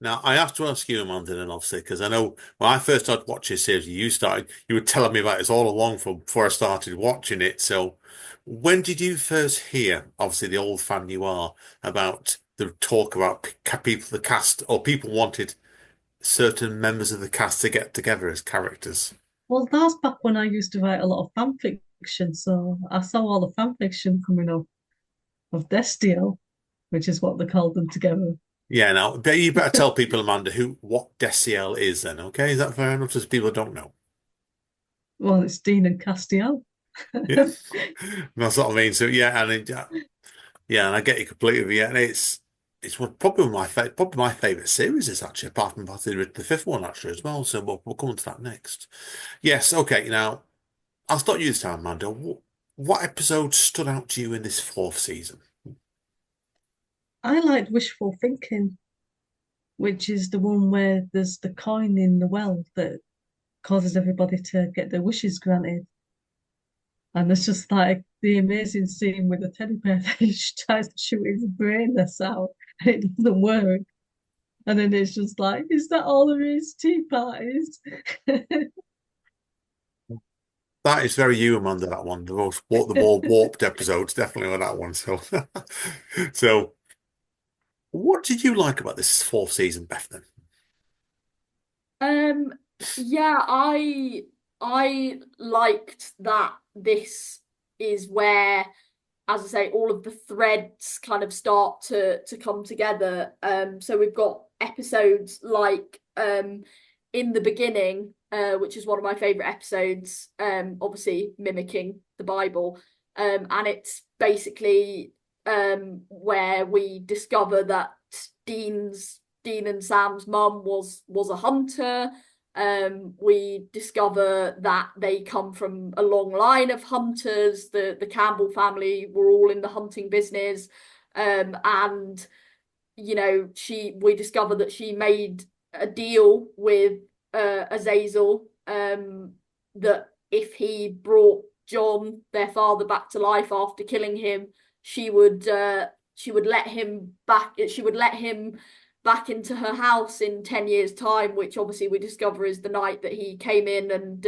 Now, I have to ask you, Amanda, and obviously, because I know when I first started watching this series, you were telling me about this all along from before I started watching it. So, when did you first hear, obviously, the old fan you are, about the talk about people, the cast, or people wanted certain members of the cast to get together as characters? Well, that's back when I used to write a lot of fan fiction, so I saw all the fan fiction coming up of Destiel, which is what they called them together. Yeah, now, you better tell people, Amanda, what Deciel is then, okay? Is that fair enough? Just people don't know. Well, it's Dean and Castiel. Yeah, that's what I mean. So, yeah, and I get you completely. Yeah, and it's probably my favorite series is actually, apart from the fifth one actually as well. So we'll come on to that next. Yes, okay. Now I'll start you this time, Amanda. What episode stood out to you in this fourth season? I liked Wishful Thinking, which is the one where there's the coin in the well that causes everybody to get their wishes granted. And it's just like the amazing scene with the teddy bear that he tries to shoot his brainless out and it doesn't work. And then it's just like, is that all there is? Tea parties? That is very you, Amanda. That one, the more warped episodes, definitely on that one. So, so what did you like about this fourth season, Beth? Then? Um, yeah, I liked that this is where, as I say, all of the threads kind of start to come together. So we've got episodes like in the beginning, which is one of my favorite episodes, obviously mimicking the Bible. And it's basically where we discover that Dean and Sam's mum was a hunter. We discover that they come from a long line of hunters. The Campbell family were all in the hunting business. And we discover that she made a deal with Azazel, that if he brought John, their father, back to life after killing him, she would let him back. She would let him back into her house in 10 years' time, which obviously we discover is the night that he came in and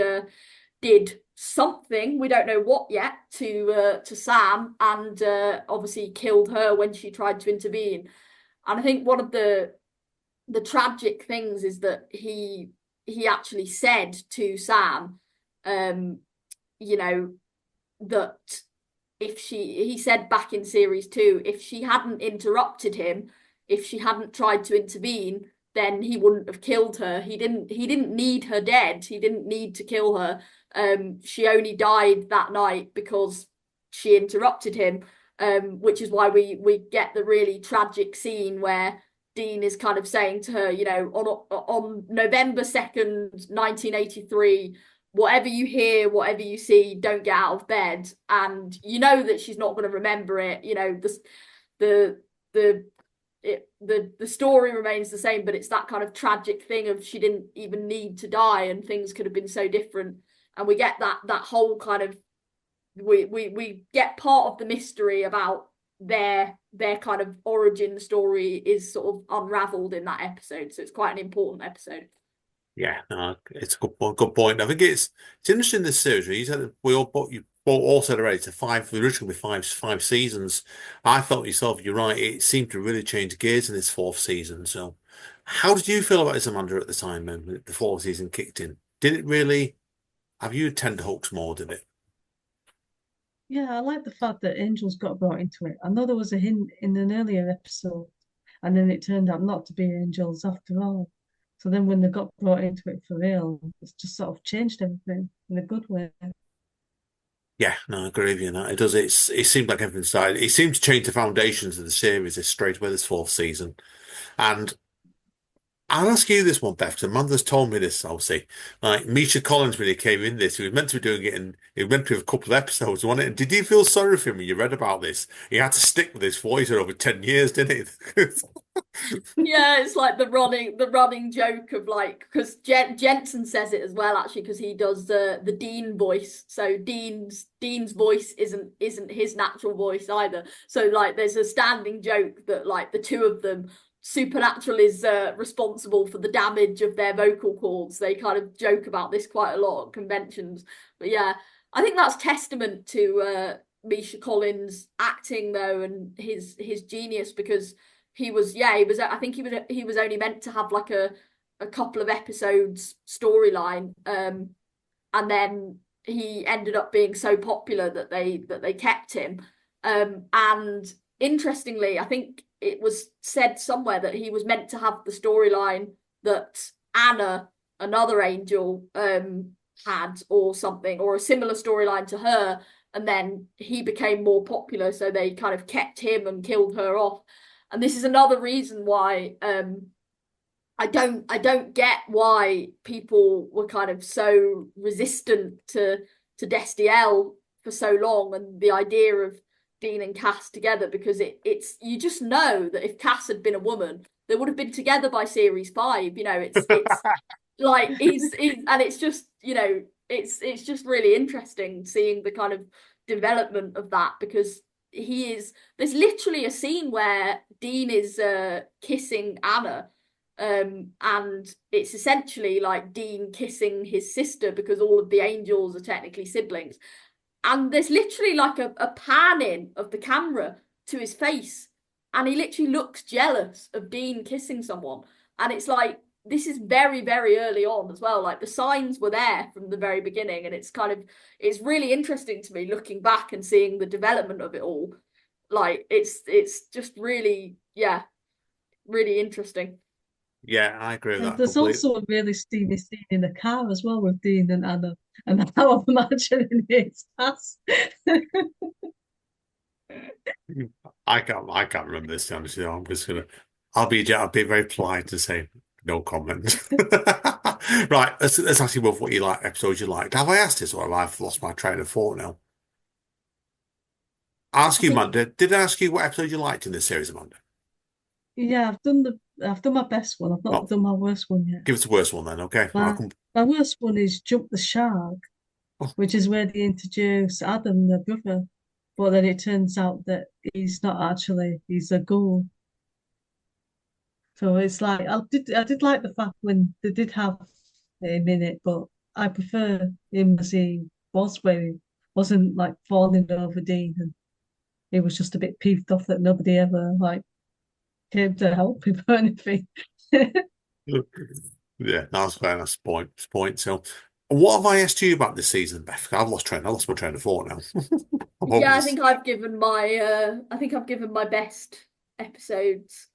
did something, we don't know what yet, to Sam, and obviously killed her when she tried to intervene. And I think one of the tragic things is that he actually said to Sam, you know, that he said back in series 2, if she hadn't interrupted him, if she hadn't tried to intervene, then he wouldn't have killed her. He didn't need her dead. He didn't need to kill her. She only died that night because she interrupted him. Which is why we get the really tragic scene where Dean is kind of saying to her, on November 2nd, 1983, whatever you hear, whatever you see, don't get out of bed. And you know that she's not going to remember it. The the the story remains the same, but it's that kind of tragic thing of she didn't even need to die and things could have been so different. And we get that whole kind of we get part of the mystery about their kind of origin story is sort of unraveled in that episode. So it's quite an important episode. Yeah, no, it's a good point. Good point. I think it's interesting this series. You said you all said already it's originally five seasons. I felt yourself, you're right. It seemed to really change gears in this fourth season. So, how did you feel about this, Amanda, at the time when the fourth season kicked in? Did it really have you tender hooks more? Did it? Yeah, I like the fact that angels got brought into it. I know there was a hint in an earlier episode, and then it turned out not to be angels after all. So then when they got brought into it for real, it's just sort of changed everything in a good way. Yeah, no, I agree with you. No, it does. It seemed like everything started. It seemed to change the foundations of the series this straight away this fourth season, and I'll ask you this one, Beth, because Amanda's told me this, obviously. Like, Misha Collins, when he came in this, he was meant to be doing it in, he went through a couple of episodes, wasn't it? Did you feel sorry for him when you read about this? He had to stick with his voice for over 10 years, didn't he? Yeah, it's like the running joke of like, because Jensen says it as well, actually, because he does the Dean voice. So Dean's voice isn't his natural voice either. So like there's a standing joke that like the two of them, Supernatural is responsible for the damage of their vocal cords. They kind of joke about this quite a lot at conventions. But yeah, I think that's testament to Misha Collins' acting though, and his genius, because I think he was only meant to have like a couple of episodes storyline, and then he ended up being so popular that they kept him. And interestingly, I think it was said somewhere that he was meant to have the storyline that Anna, another angel, had, or something, or a similar storyline to her, and then he became more popular, so they kind of kept him and killed her off. And this is another reason why I don't get why people were kind of so resistant to Destiel for so long, and the idea of Dean and Cass together, because it's you just know that if Cass had been a woman, they would have been together by series 5. You know, it's like he's and it's just, you know, it's just really interesting seeing the kind of development of that, because there's literally a scene where Dean is kissing Anna, and it's essentially like Dean kissing his sister, because all of the angels are technically siblings, and there's literally like a pan in of the camera to his face, and he literally looks jealous of Dean kissing someone. And it's like, this is very, very early on as well. Like, the signs were there from the very beginning, and it's really interesting to me looking back and seeing the development of it all. Like, it's just really, yeah, really interesting. Yeah, I agree with And that there's completely. also a really steamy scene in the car as well with Dean and Anna, and how I'm imagining his ass. I can't remember this, honestly. I'll be very polite and say no comment. Right, let's ask you both what you like, episodes you liked. Have I asked this, or have I lost my train of thought now? I'll ask I you, think, Amanda. Did I ask you what episode you liked in this series, Amanda? yeah, I've done my best one. I've not Oh, done my worst one yet. give us the worst one then, okay? I'll My come. my worst one is Jump the Shark, Oh, which is where they introduce Adam, the brother, but then it turns out that he's not actually, he's a ghoul. So it's like I did like the fact when they did have him in it, but I prefer him as he was, where he wasn't like falling over Dean, and he was just a bit peeved off that nobody ever like came to help him or anything. yeah, that's fair. That's point. So, what have I asked you about this season, Beth? I lost my train of thought now. What Yeah, was? I think I've given my best episodes.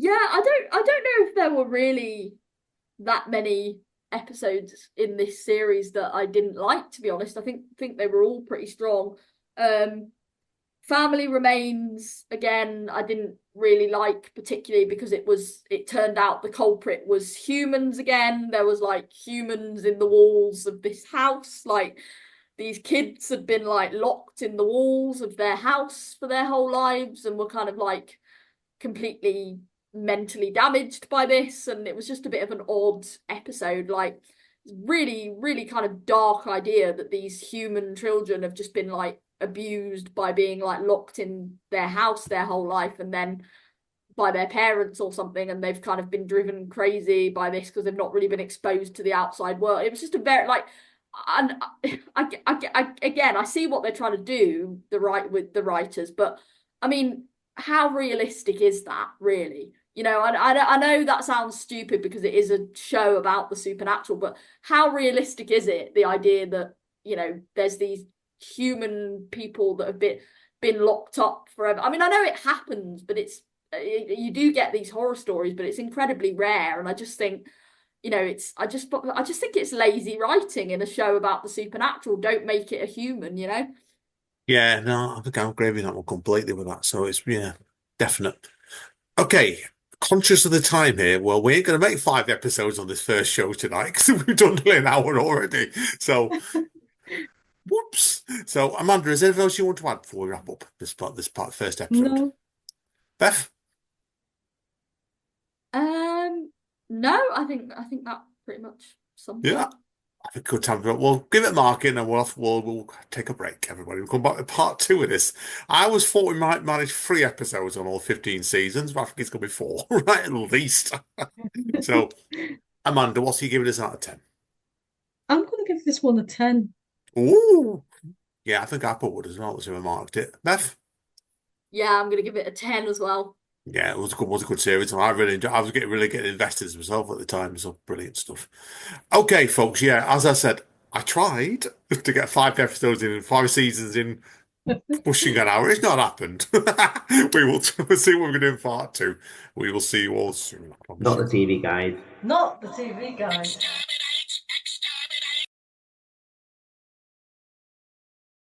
Yeah, I don't know if there were really that many episodes in this series that I didn't like, to be honest. I think they were all pretty strong. Um, Family Remains, again, I didn't really like, particularly because it turned out the culprit was humans again. There was like humans in the walls of this house. Like, these kids had been like locked in the walls of their house for their whole lives and were kind of like completely mentally damaged by this. And it was just a bit of an odd episode. Like, really, really kind of dark idea that these human children have just been like abused by being like locked in their house their whole life, and then by their parents or something, and they've kind of been driven crazy by this because they've not really been exposed to the outside world. It was just a very like, and again, I see what they're trying to do with the writers, but I mean, how realistic is that really? You know, I know that sounds stupid because it is a show about the supernatural, but how realistic is it? The idea that, you know, there's these human people that have been locked up forever. I mean, I know it happens, but you do get these horror stories, but it's incredibly rare. And I just think, you know, I just think it's lazy writing in a show about the supernatural. Don't make it a human, you know? Yeah, no, I think I agree with that one completely with that. So it's yeah, definite. Okay, conscious of the time here. Well, we ain't going to make 5 episodes on this first show tonight because we've done nearly an hour already. So, whoops. So, Amanda, is there anything else you want to add before we wrap up first episode? No, Beth? Um, no, I think that pretty much sums it Yeah, up. I think good time. We'll give it a marking and we'll take a break, everybody. We'll come back to part 2 of this. I was thought we might manage 3 episodes on all 15 seasons, but I think it's going to be 4, right? At least. So, Amanda, what's he giving us out of 10? I'm going to give this one a 10. Ooh. Yeah, I think I put wood as well, as I marked it. Beth? Yeah, I'm gonna give it a 10 as well. Yeah, it was a good series. I was really getting invested myself at the time, so brilliant stuff. Okay, folks, yeah, as I said, I tried to get 5 episodes in 5 seasons in pushing an hour. It's not happened. We'll see what we're going to do in part 2. We will see you all soon, I promise Not the you. TV guide. Not the TV guide.